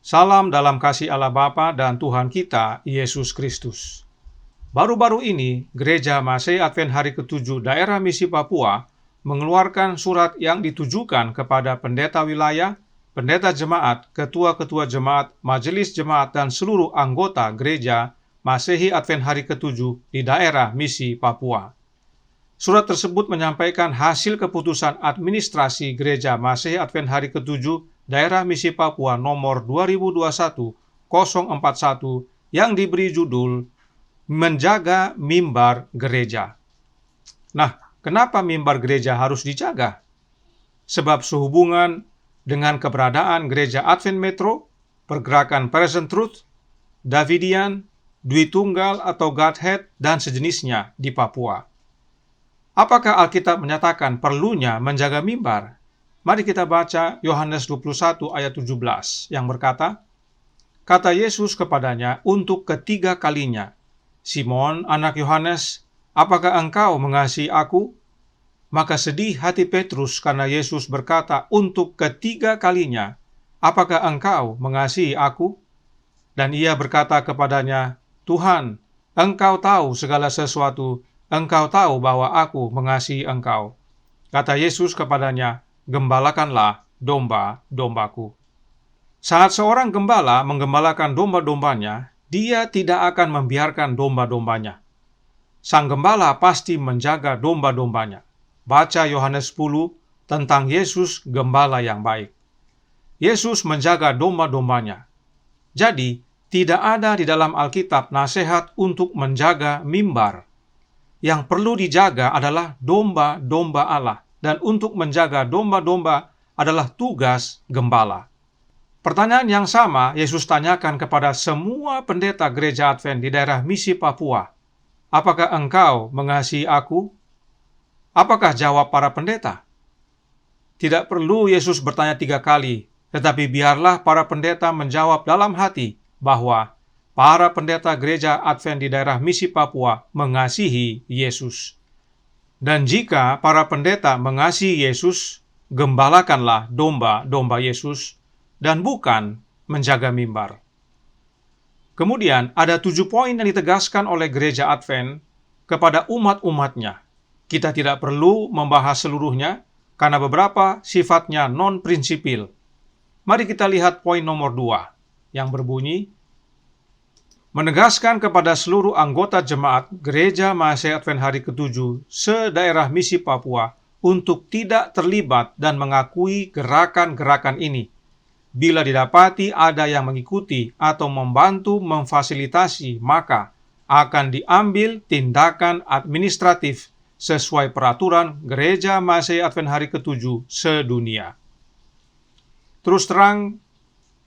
Salam dalam kasih Allah Bapa dan Tuhan kita, Yesus Kristus. Baru-baru ini, Gereja Masei Advent Hari ke-7 Daerah Misi Papua mengeluarkan surat yang ditujukan kepada pendeta wilayah, pendeta jemaat, ketua-ketua jemaat, majelis jemaat, dan seluruh anggota Gereja Masehi Advent Hari ke-7 di daerah Misi Papua. Surat tersebut menyampaikan hasil keputusan administrasi Gereja Masehi Advent Hari ke-7 Daerah Misi Papua nomor 2021-041 yang diberi judul Menjaga Mimbar Gereja. Nah, kenapa mimbar gereja harus dijaga? Sebab sehubungan dengan keberadaan Gereja Advent Metro, Pergerakan Present Truth, Davidian, Dwi Tunggal atau Godhead, dan sejenisnya di Papua. Apakah Alkitab menyatakan perlunya menjaga mimbar? Mari kita baca Yohanes 21 ayat 17 yang berkata, kata Yesus kepadanya untuk ketiga kalinya, Simon, anak Yohanes, apakah engkau mengasihi aku? Maka sedih hati Petrus karena Yesus berkata untuk ketiga kalinya, apakah engkau mengasihi aku? Dan ia berkata kepadanya, Tuhan, engkau tahu segala sesuatu, engkau tahu bahwa aku mengasihi engkau. Kata Yesus kepadanya, gembalakanlah domba-dombaku. Saat seorang gembala menggembalakan domba-dombanya, dia tidak akan membiarkan domba-dombanya. Sang gembala pasti menjaga domba-dombanya. Baca Yohanes 10 tentang Yesus gembala yang baik. Yesus menjaga domba-dombanya. Jadi, tidak ada di dalam Alkitab nasihat untuk menjaga mimbar. Yang perlu dijaga adalah domba-domba Allah. Dan untuk menjaga domba-domba adalah tugas gembala. Pertanyaan yang sama Yesus tanyakan kepada semua pendeta gereja Advent di daerah Misi Papua. Apakah engkau mengasihi aku? Apakah jawab para pendeta? Tidak perlu Yesus bertanya 3 kali, tetapi biarlah para pendeta menjawab dalam hati bahwa para pendeta gereja Advent di daerah Misi Papua mengasihi Yesus. Dan jika para pendeta mengasihi Yesus, gembalakanlah domba-domba Yesus, dan bukan menjaga mimbar. Kemudian ada 7 poin yang ditegaskan oleh gereja Advent kepada umat-umatnya. Kita tidak perlu membahas seluruhnya, karena beberapa sifatnya non-prinsipil. Mari kita lihat poin nomor 2, yang berbunyi, menegaskan kepada seluruh anggota jemaat Gereja Masei Advent Hari ke-7 se-daerah Misi Papua untuk tidak terlibat dan mengakui gerakan-gerakan ini. Bila didapati ada yang mengikuti atau membantu memfasilitasi, maka akan diambil tindakan administratif sesuai peraturan Gereja Masei Advent Hari ke-7 sedunia. Terus terang,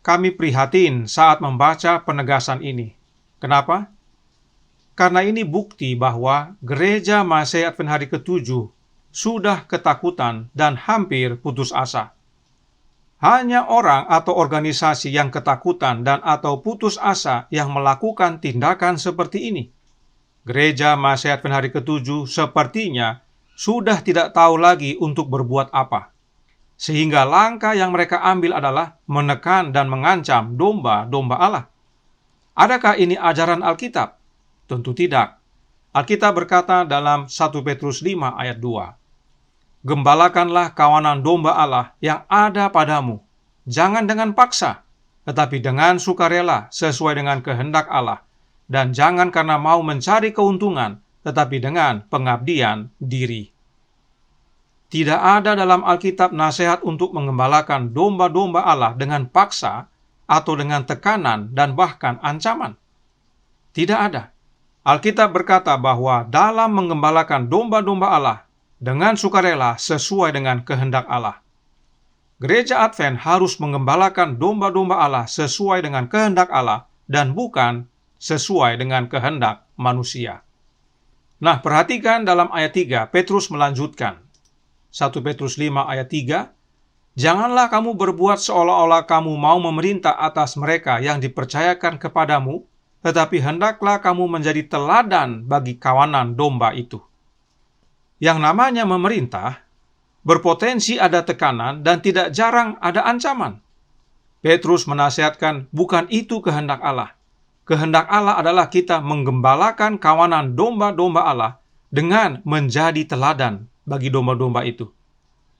kami prihatin saat membaca penegasan ini. Kenapa? Karena ini bukti bahwa Gereja Masei Advent Hari ke-7 sudah ketakutan dan hampir putus asa. Hanya orang atau organisasi yang ketakutan dan atau putus asa yang melakukan tindakan seperti ini. Gereja Masei Advent Hari ke-7 sepertinya sudah tidak tahu lagi untuk berbuat apa. Sehingga langkah yang mereka ambil adalah menekan dan mengancam domba-domba Allah. Adakah ini ajaran Alkitab? Tentu tidak. Alkitab berkata dalam 1 Petrus 5 ayat 2, gembalakanlah kawanan domba Allah yang ada padamu, jangan dengan paksa, tetapi dengan sukarela sesuai dengan kehendak Allah, dan jangan karena mau mencari keuntungan, tetapi dengan pengabdian diri. Tidak ada dalam Alkitab nasihat untuk mengembalakan domba-domba Allah dengan paksa, atau dengan tekanan dan bahkan ancaman. Tidak ada. Alkitab berkata bahwa dalam menggembalakan domba-domba Allah dengan sukarela sesuai dengan kehendak Allah. Gereja Advent harus menggembalakan domba-domba Allah sesuai dengan kehendak Allah dan bukan sesuai dengan kehendak manusia. Nah, perhatikan dalam ayat 3, Petrus melanjutkan. 1 Petrus 5 ayat 3, janganlah kamu berbuat seolah-olah kamu mau memerintah atas mereka yang dipercayakan kepadamu, tetapi hendaklah kamu menjadi teladan bagi kawanan domba itu. Yang namanya memerintah, berpotensi ada tekanan dan tidak jarang ada ancaman. Petrus menasihatkan, bukan itu kehendak Allah. Kehendak Allah adalah kita menggembalakan kawanan domba-domba Allah dengan menjadi teladan bagi domba-domba itu.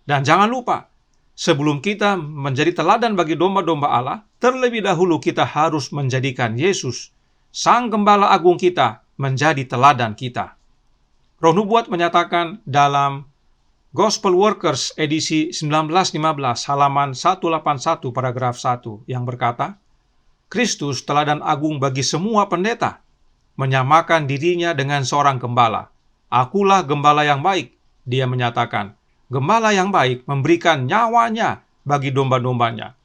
Dan jangan lupa, sebelum kita menjadi teladan bagi domba-domba Allah, terlebih dahulu kita harus menjadikan Yesus, Sang Gembala Agung kita, menjadi teladan kita. Roh Nubuat menyatakan dalam Gospel Workers edisi 1915 halaman 181 paragraf 1 yang berkata, Kristus teladan agung bagi semua pendeta, menyamakan dirinya dengan seorang gembala. Akulah gembala yang baik, dia menyatakan. Gembala yang baik memberikan nyawanya bagi domba-dombanya.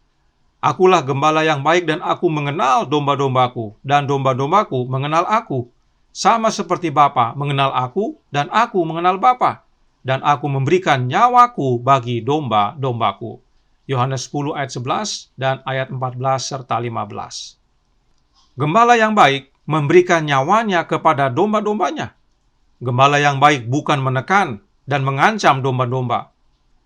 Akulah gembala yang baik dan aku mengenal domba-dombaku, dan domba-dombaku mengenal aku. Sama seperti Bapa mengenal aku, dan aku mengenal Bapa. Dan aku memberikan nyawaku bagi domba-dombaku. Yohanes 10 ayat 11 dan ayat 14 serta 15. Gembala yang baik memberikan nyawanya kepada domba-dombanya. Gembala yang baik bukan menekan dan mengancam domba-domba.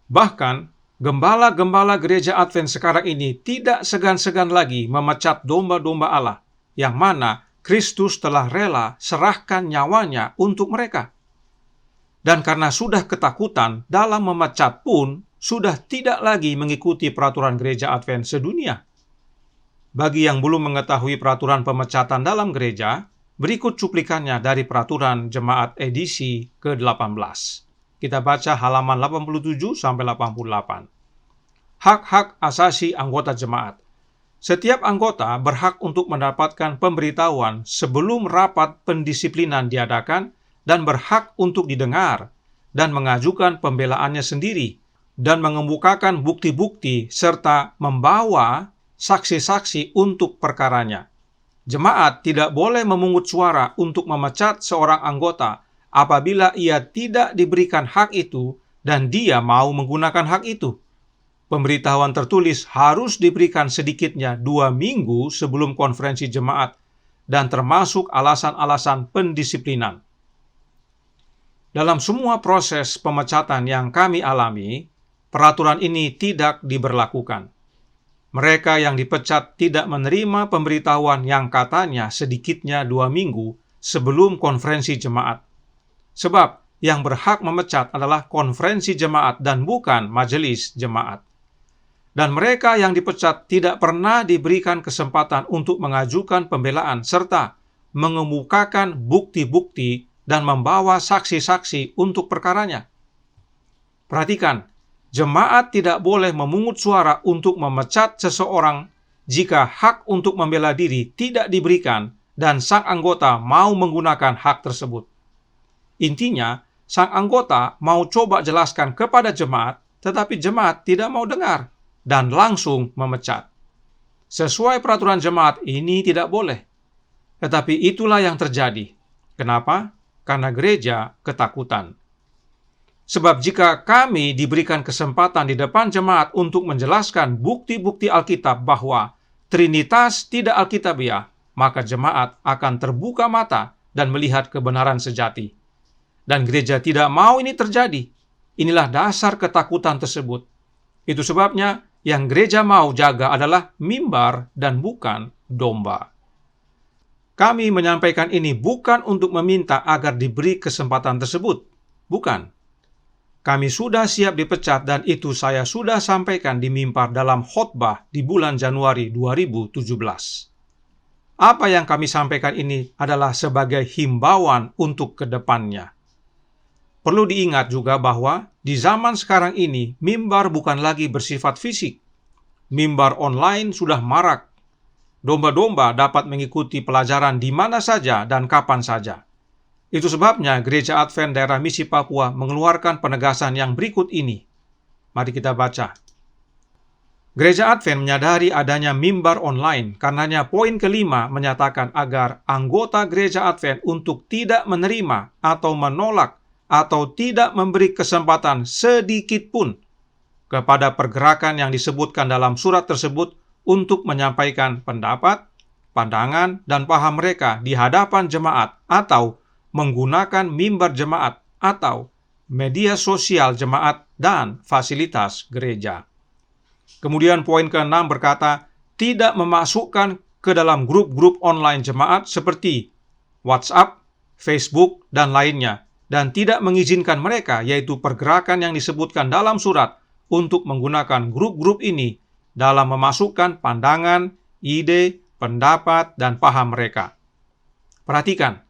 Bahkan, gembala-gembala gereja Advent sekarang ini tidak segan-segan lagi memecat domba-domba Allah, yang mana Kristus telah rela serahkan nyawanya untuk mereka. Dan karena sudah ketakutan dalam memecat pun, sudah tidak lagi mengikuti peraturan gereja Advent sedunia. Bagi yang belum mengetahui peraturan pemecatan dalam gereja, berikut cuplikannya dari peraturan jemaat edisi ke-18. Kita baca halaman 87-88. Hak-hak asasi anggota jemaat. Setiap anggota berhak untuk mendapatkan pemberitahuan sebelum rapat pendisiplinan diadakan dan berhak untuk didengar dan mengajukan pembelaannya sendiri dan mengemukakan bukti-bukti serta membawa saksi-saksi untuk perkaranya. Jemaat tidak boleh memungut suara untuk memecat seorang anggota apabila ia tidak diberikan hak itu dan dia mau menggunakan hak itu. Pemberitahuan tertulis harus diberikan sedikitnya 2 minggu sebelum konferensi jemaat dan termasuk alasan-alasan pendisiplinan. Dalam semua proses pemecatan yang kami alami, peraturan ini tidak diberlakukan. Mereka yang dipecat tidak menerima pemberitahuan yang katanya sedikitnya 2 minggu sebelum konferensi jemaat. Sebab yang berhak memecat adalah konferensi jemaat dan bukan majelis jemaat. Dan mereka yang dipecat tidak pernah diberikan kesempatan untuk mengajukan pembelaan serta mengemukakan bukti-bukti dan membawa saksi-saksi untuk perkaranya. Perhatikan, jemaat tidak boleh memungut suara untuk memecat seseorang jika hak untuk membela diri tidak diberikan dan sang anggota mau menggunakan hak tersebut. Intinya, sang anggota mau coba jelaskan kepada jemaat, tetapi jemaat tidak mau dengar dan langsung memecat. Sesuai peraturan jemaat ini tidak boleh. Tetapi itulah yang terjadi. Kenapa? Karena gereja ketakutan. Sebab jika kami diberikan kesempatan di depan jemaat untuk menjelaskan bukti-bukti Alkitab bahwa Trinitas tidak Alkitabiah, maka jemaat akan terbuka mata dan melihat kebenaran sejati. Dan gereja tidak mau ini terjadi. Inilah dasar ketakutan tersebut. Itu sebabnya yang gereja mau jaga adalah mimbar dan bukan domba. Kami menyampaikan ini bukan untuk meminta agar diberi kesempatan tersebut. Bukan. Kami sudah siap dipecat dan itu saya sudah sampaikan di mimbar dalam khotbah di bulan Januari 2017. Apa yang kami sampaikan ini adalah sebagai himbauan untuk ke depannya. Perlu diingat juga bahwa di zaman sekarang ini, mimbar bukan lagi bersifat fisik. Mimbar online sudah marak. Domba-domba dapat mengikuti pelajaran di mana saja dan kapan saja. Itu sebabnya Gereja Advent Daerah Misi Papua mengeluarkan penegasan yang berikut ini. Mari kita baca. Gereja Advent menyadari adanya mimbar online, karenanya poin kelima menyatakan agar anggota Gereja Advent untuk tidak menerima atau menolak atau tidak memberi kesempatan sedikit pun kepada pergerakan yang disebutkan dalam surat tersebut untuk menyampaikan pendapat, pandangan, dan paham mereka di hadapan jemaat atau menggunakan mimbar jemaat atau media sosial jemaat dan fasilitas gereja. Kemudian poin ke-6 berkata, tidak memasukkan ke dalam grup-grup online jemaat seperti WhatsApp, Facebook, dan lainnya, dan tidak mengizinkan mereka, yaitu pergerakan yang disebutkan dalam surat, untuk menggunakan grup-grup ini dalam memasukkan pandangan, ide, pendapat, dan paham mereka. Perhatikan,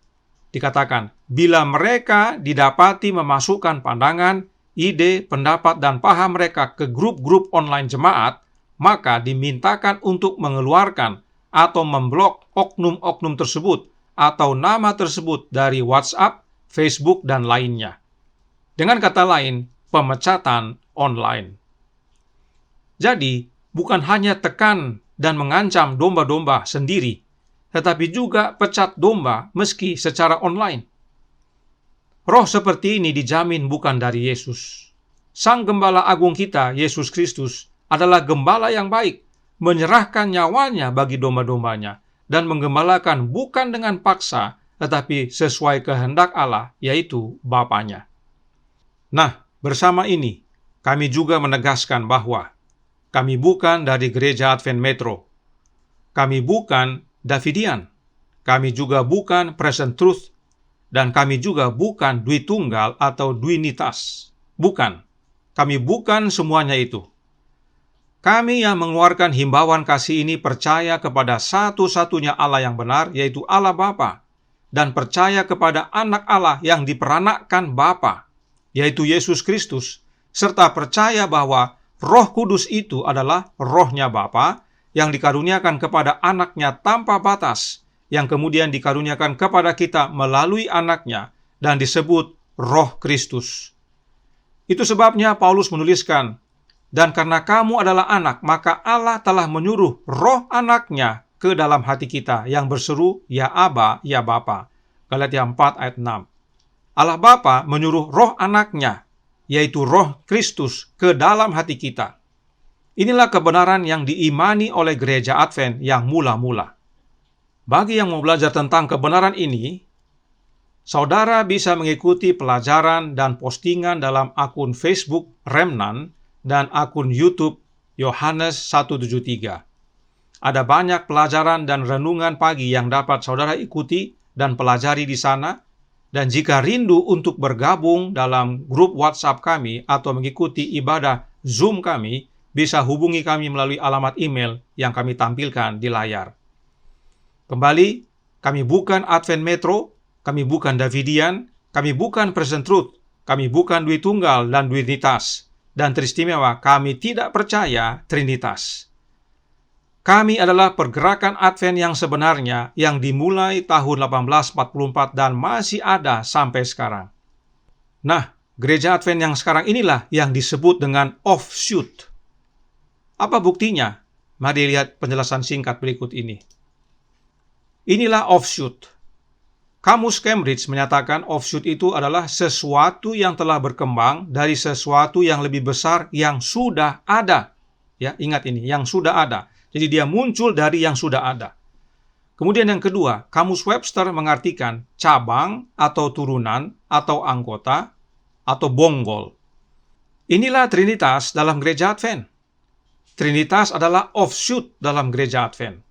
dikatakan, bila mereka didapati memasukkan pandangan, ide, pendapat, dan paham mereka ke grup-grup online jemaat, maka dimintakan untuk mengeluarkan atau memblok oknum-oknum tersebut atau nama tersebut dari WhatsApp, Facebook, dan lainnya. Dengan kata lain, pemecatan online. Jadi, bukan hanya tekan dan mengancam domba-domba sendiri, tetapi juga pecat domba meski secara online. Roh seperti ini dijamin bukan dari Yesus. Sang Gembala Agung kita, Yesus Kristus, adalah gembala yang baik, menyerahkan nyawanya bagi domba-dombanya, dan menggembalakan bukan dengan paksa, tetapi sesuai kehendak Allah, yaitu Bapanya. Nah, bersama ini, kami juga menegaskan bahwa kami bukan dari Gereja Advent Metro. Kami bukan Davidian. Kami juga bukan Present Truth. Dan kami juga bukan Dwi Tunggal atau Dwinitas. Bukan. Kami bukan semuanya itu. Kami yang mengeluarkan himbauan kasih ini percaya kepada satu-satunya Allah yang benar, yaitu Allah Bapa, dan percaya kepada Anak Allah yang diperanakkan Bapa, yaitu Yesus Kristus, serta percaya bahwa Roh Kudus itu adalah Rohnya Bapa yang dikaruniakan kepada Anaknya tanpa batas, yang kemudian dikaruniakan kepada kita melalui Anaknya dan disebut Roh Kristus. Itu sebabnya Paulus menuliskan, dan karena kamu adalah anak, maka Allah telah menyuruh Roh Anaknya ke dalam hati kita yang berseru, Ya Aba, Ya Bapa. Galatia 4 ayat 6. Allah Bapa menyuruh Roh Anaknya, yaitu Roh Kristus, ke dalam hati kita. Inilah kebenaran yang diimani oleh Gereja Advent yang mula-mula. Bagi yang mau belajar tentang kebenaran ini, saudara bisa mengikuti pelajaran dan postingan dalam akun Facebook Remnant dan akun YouTube Yohanes 173. Ada banyak pelajaran dan renungan pagi yang dapat saudara ikuti dan pelajari di sana. Dan jika rindu untuk bergabung dalam grup WhatsApp kami atau mengikuti ibadah Zoom kami, bisa hubungi kami melalui alamat email yang kami tampilkan di layar. Kembali, kami bukan Advent Metro, kami bukan Davidian, kami bukan Present Truth, kami bukan Dwi Tunggal dan Dwinitas. Dan teristimewa, kami tidak percaya Trinitas. Kami adalah pergerakan Advent yang sebenarnya yang dimulai tahun 1844 dan masih ada sampai sekarang. Nah, Gereja Advent yang sekarang inilah yang disebut dengan offshoot. Apa buktinya? Mari lihat penjelasan singkat berikut ini. Inilah offshoot. Kamus Cambridge menyatakan offshoot itu adalah sesuatu yang telah berkembang dari sesuatu yang lebih besar yang sudah ada. Ya, ingat ini, yang sudah ada. Jadi dia muncul dari yang sudah ada. Kemudian yang kedua, Kamus Webster mengartikan cabang atau turunan atau anggota atau bonggol. Inilah Trinitas dalam Gereja Advent. Trinitas adalah offshoot dalam Gereja Advent.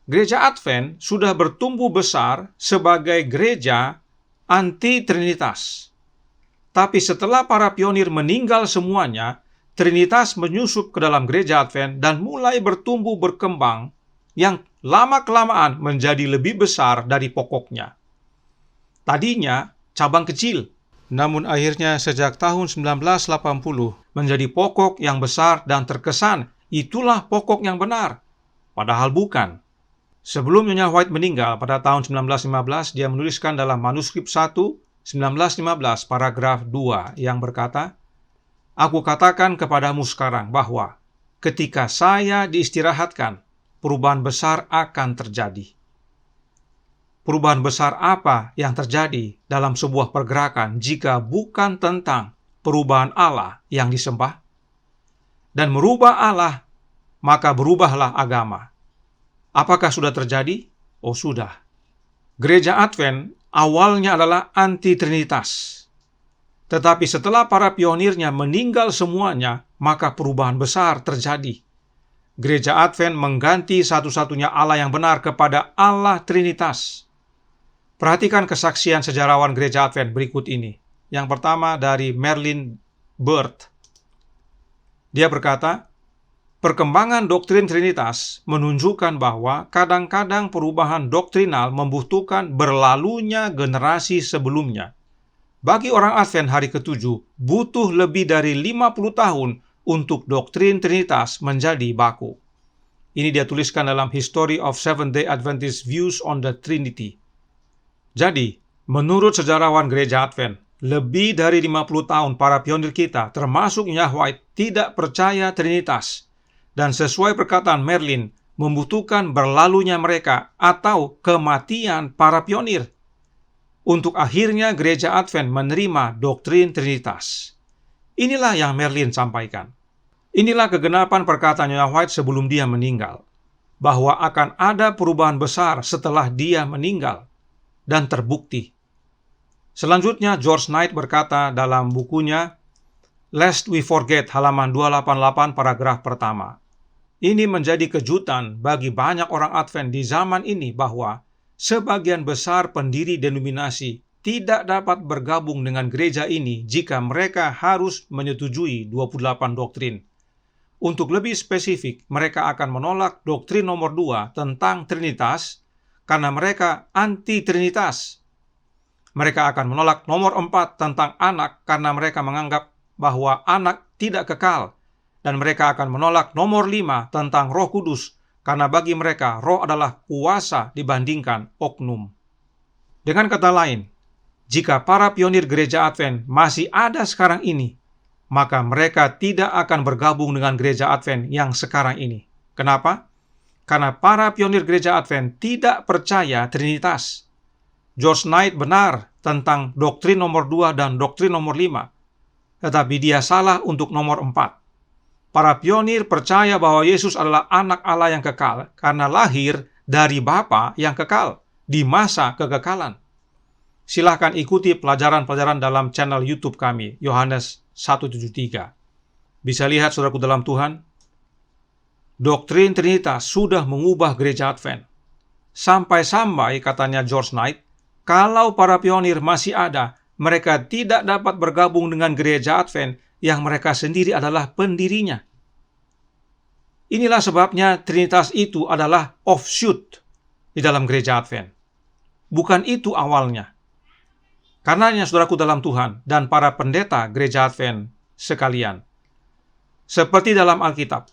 Gereja Advent sudah bertumbuh besar sebagai gereja anti-Trinitas. Tapi setelah para pionir meninggal semuanya, Trinitas menyusup ke dalam Gereja Advent dan mulai bertumbuh berkembang yang lama-kelamaan menjadi lebih besar dari pokoknya. Tadinya cabang kecil, namun akhirnya sejak tahun 1980 menjadi pokok yang besar dan terkesan itulah pokok yang benar. Padahal bukan. Sebelum Nyonya White meninggal pada tahun 1915, dia menuliskan dalam manuskrip 1, 1915, paragraf 2, yang berkata, Aku katakan kepadamu sekarang bahwa ketika saya diistirahatkan, perubahan besar akan terjadi. Perubahan besar apa yang terjadi dalam sebuah pergerakan jika bukan tentang perubahan Allah yang disembah? Dan merubah Allah, maka berubahlah agama. Apakah sudah terjadi? Oh, sudah. Gereja Advent awalnya adalah anti-Trinitas. Tetapi setelah para pionirnya meninggal semuanya, maka perubahan besar terjadi. Gereja Advent mengganti satu-satunya Allah yang benar kepada Allah Trinitas. Perhatikan kesaksian sejarawan Gereja Advent berikut ini. Yang pertama dari Merlin Bird. Dia berkata, perkembangan doktrin Trinitas menunjukkan bahwa kadang-kadang perubahan doktrinal membutuhkan berlalunya generasi sebelumnya. Bagi orang Advent hari ke-7, butuh lebih dari 50 tahun untuk doktrin Trinitas menjadi baku. Ini dia tuliskan dalam History of Seventh-day Adventist Views on the Trinity. Jadi, menurut sejarawan Gereja Advent, lebih dari 50 tahun para pionir kita, termasuk Nyonya White, tidak percaya Trinitas. Dan sesuai perkataan Merlin, membutuhkan berlalunya mereka atau kematian para pionir untuk akhirnya Gereja Advent menerima doktrin Trinitas. Inilah yang Merlin sampaikan. Inilah kegenapan perkataan Nyonya White sebelum dia meninggal, bahwa akan ada perubahan besar setelah dia meninggal, dan terbukti. Selanjutnya, George Knight berkata dalam bukunya Lest We Forget, halaman 288 paragraf pertama. Ini menjadi kejutan bagi banyak orang Advent di zaman ini bahwa sebagian besar pendiri denominasi tidak dapat bergabung dengan gereja ini jika mereka harus menyetujui 28 doktrin. Untuk lebih spesifik, mereka akan menolak doktrin nomor 2 tentang Trinitas karena mereka anti-Trinitas. Mereka akan menolak nomor 4 tentang anak karena mereka menganggap bahwa anak tidak kekal. Dan mereka akan menolak nomor 5 tentang Roh Kudus karena bagi mereka roh adalah kuasa dibandingkan oknum. Dengan kata lain, jika para pionir gereja Advent masih ada sekarang ini, maka mereka tidak akan bergabung dengan gereja Advent yang sekarang ini. Kenapa? Karena para pionir gereja Advent tidak percaya Trinitas. George Knight benar tentang doktrin nomor 2 dan doktrin nomor 5, tetapi dia salah untuk nomor 4. Para pionir percaya bahwa Yesus adalah anak Allah yang kekal karena lahir dari Bapa yang kekal di masa kekekalan. Silahkan ikuti pelajaran-pelajaran dalam channel YouTube kami, Yohanes 173. Bisa lihat saudaraku dalam Tuhan, doktrin Trinitas sudah mengubah gereja Advent. Sampai-sampai, katanya George Knight, kalau para pionir masih ada, mereka tidak dapat bergabung dengan gereja Advent yang mereka sendiri adalah pendirinya. Inilah sebabnya Trinitas itu adalah offshoot di dalam gereja Advent. Bukan itu awalnya. Karenanya saudaraku dalam Tuhan dan para pendeta gereja Advent sekalian, seperti dalam Alkitab,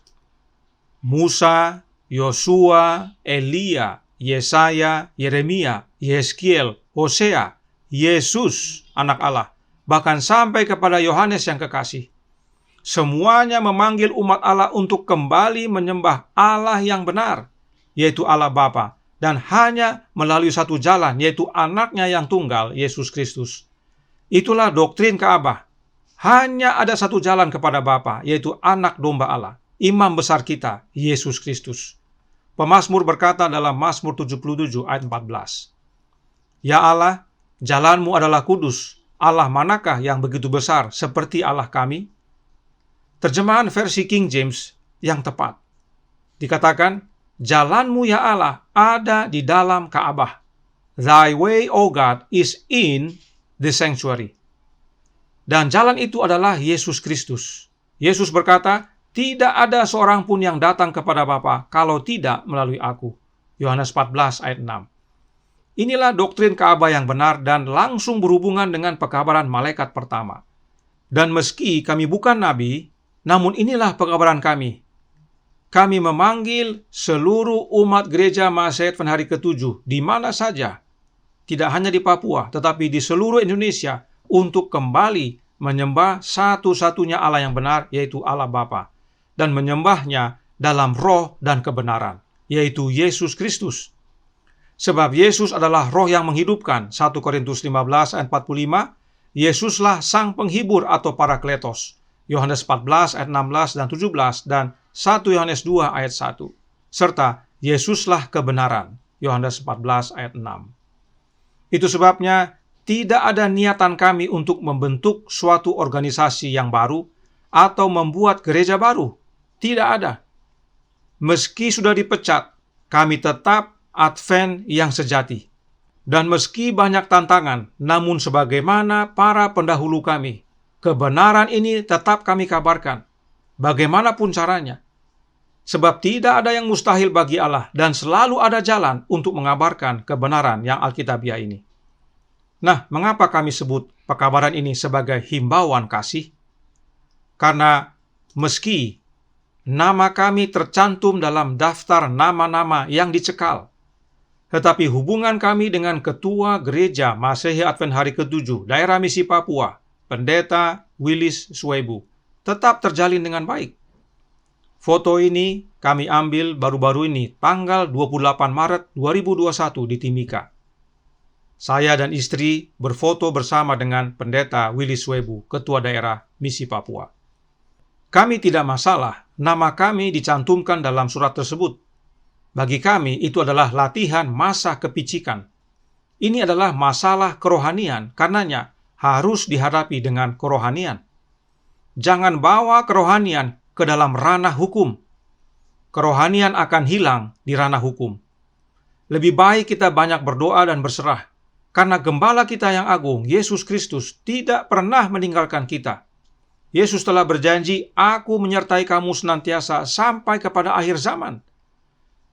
Musa, Yosua, Elia, Yesaya, Yeremia, Yeskiel, Hosea, Yesus, anak Allah, bahkan sampai kepada Yohanes yang kekasih. Semuanya memanggil umat Allah untuk kembali menyembah Allah yang benar, yaitu Allah Bapa, dan hanya melalui satu jalan, yaitu anaknya yang tunggal, Yesus Kristus. Itulah doktrin Ka'bah. Hanya ada satu jalan kepada Bapa, yaitu anak domba Allah, imam besar kita, Yesus Kristus. Pemazmur berkata dalam Mazmur 77 ayat 14, Ya Allah, jalanmu adalah kudus. Allah manakah yang begitu besar seperti Allah kami? Terjemahan versi King James yang tepat dikatakan, Jalanmu ya Allah ada di dalam Ka'bah. Thy way, O God, is in the sanctuary. Dan jalan itu adalah Yesus Kristus. Yesus berkata, tidak ada seorang pun yang datang kepada Bapa kalau tidak melalui aku. Yohanes 14 ayat 6. Inilah doktrin Ka'bah yang benar dan langsung berhubungan dengan pekabaran malaikat pertama. Dan meski kami bukan nabi, namun inilah pekabaran kami. Kami memanggil seluruh umat gereja Mahasiswa Advent hari ke-7 di mana saja, tidak hanya di Papua, tetapi di seluruh Indonesia, untuk kembali menyembah satu-satunya Allah yang benar, yaitu Allah Bapa, dan menyembahnya dalam roh dan kebenaran, yaitu Yesus Kristus. Sebab Yesus adalah roh yang menghidupkan, 1 Korintus 15 ayat 45, Yesuslah sang penghibur atau Parakletos, Yohanes 14 ayat 16 dan 17, dan 1 Yohanes 2 ayat 1, serta Yesuslah kebenaran, Yohanes 14 ayat 6. Itu sebabnya tidak ada niatan kami untuk membentuk suatu organisasi yang baru atau membuat gereja baru. Tidak ada. Meski sudah dipecat, kami tetap Advent yang sejati. Dan meski banyak tantangan, namun sebagaimana para pendahulu kami, kebenaran ini tetap kami kabarkan, bagaimanapun caranya. Sebab tidak ada yang mustahil bagi Allah, dan selalu ada jalan untuk mengabarkan kebenaran yang Alkitabiah ini. Nah, mengapa kami sebut pekabaran ini sebagai himbauan kasih? Karena meski nama kami tercantum dalam daftar nama-nama yang dicekal, tetapi hubungan kami dengan Ketua Gereja Masehi Advent Hari ke-7 Daerah Misi Papua, Pendeta Willis Swebu, tetap terjalin dengan baik. Foto ini kami ambil baru-baru ini, tanggal 28 Maret 2021 di Timika. Saya dan istri berfoto bersama dengan Pendeta Willis Swebu, Ketua Daerah Misi Papua. Kami tidak masalah nama kami dicantumkan dalam surat tersebut. Bagi kami itu adalah latihan masa kepicikan. Ini adalah masalah kerohanian, karenanya harus dihadapi dengan kerohanian. Jangan bawa kerohanian ke dalam ranah hukum. Kerohanian akan hilang di ranah hukum. Lebih baik kita banyak berdoa dan berserah, karena Gembala kita yang agung, Yesus Kristus, tidak pernah meninggalkan kita. Yesus telah berjanji, "Aku menyertai kamu senantiasa sampai kepada akhir zaman."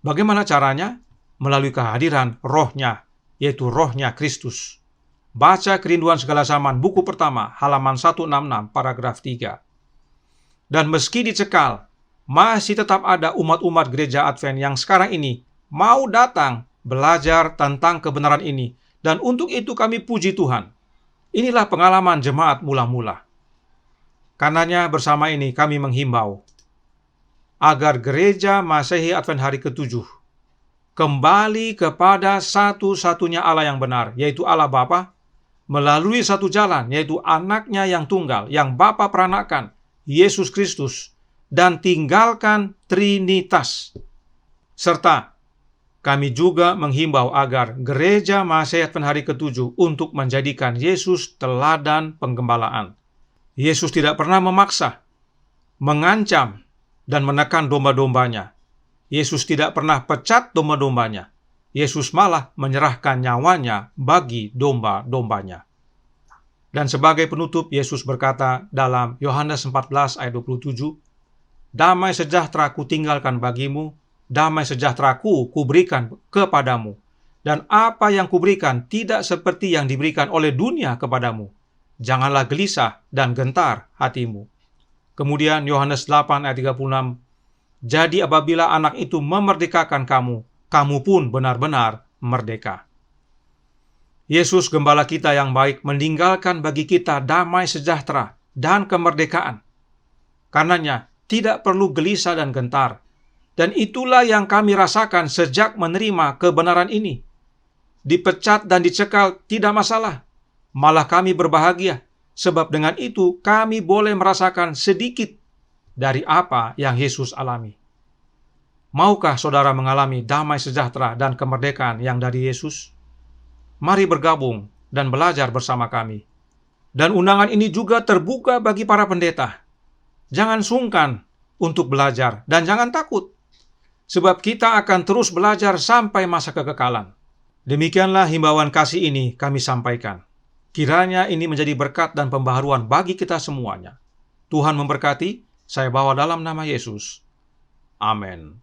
Bagaimana caranya? Melalui kehadiran Roh-Nya, yaitu Roh-Nya Kristus. Baca Kerinduan Segala Zaman, buku pertama, halaman 166, paragraf 3. Dan meski dicekal, masih tetap ada umat-umat gereja Advent yang sekarang ini mau datang belajar tentang kebenaran ini. Dan untuk itu kami puji Tuhan. Inilah pengalaman jemaat mula-mula. Karenanya bersama ini kami menghimbau agar Gereja Masehi Advent Hari ke-7 kembali kepada satu-satunya Allah yang benar, yaitu Allah Bapa, melalui satu jalan, yaitu Anak-Nya yang tunggal, yang Bapa peranakan, Yesus Kristus, dan tinggalkan Trinitas. Serta kami juga menghimbau agar Gereja Masehi Advent Hari ke-7 untuk menjadikan Yesus teladan penggembalaan. Yesus tidak pernah memaksa, mengancam, dan menekan domba-dombanya. Yesus tidak pernah pecat domba-dombanya. Yesus malah menyerahkan nyawanya bagi domba-dombanya. Dan sebagai penutup, Yesus berkata dalam Yohanes 14 ayat 27, "Damai sejahtera kutinggalkan bagimu, damai sejahtera kuberikan kepadamu. Dan apa yang kuberikan tidak seperti yang diberikan oleh dunia kepadamu. Janganlah gelisah dan gentar hatimu." Kemudian Yohanes 8 ayat 36, "Jadi apabila anak itu memerdekakan kamu, kamu pun benar-benar merdeka." Yesus Gembala kita yang baik meninggalkan bagi kita damai sejahtera dan kemerdekaan. Karenanya tidak perlu gelisah dan gentar. Dan itulah yang kami rasakan sejak menerima kebenaran ini. Dipecat dan dicekal tidak masalah. Malah kami berbahagia, sebab dengan itu kami boleh merasakan sedikit dari apa yang Yesus alami. Maukah saudara mengalami damai sejahtera dan kemerdekaan yang dari Yesus? Mari bergabung dan belajar bersama kami. Dan undangan ini juga terbuka bagi para pendeta. Jangan sungkan untuk belajar dan jangan takut, sebab kita akan terus belajar sampai masa kekekalan. Demikianlah himbauan kasih ini kami sampaikan. Kiranya ini menjadi berkat dan pembaharuan bagi kita semuanya. Tuhan memberkati, saya bawa dalam nama Yesus. Amin.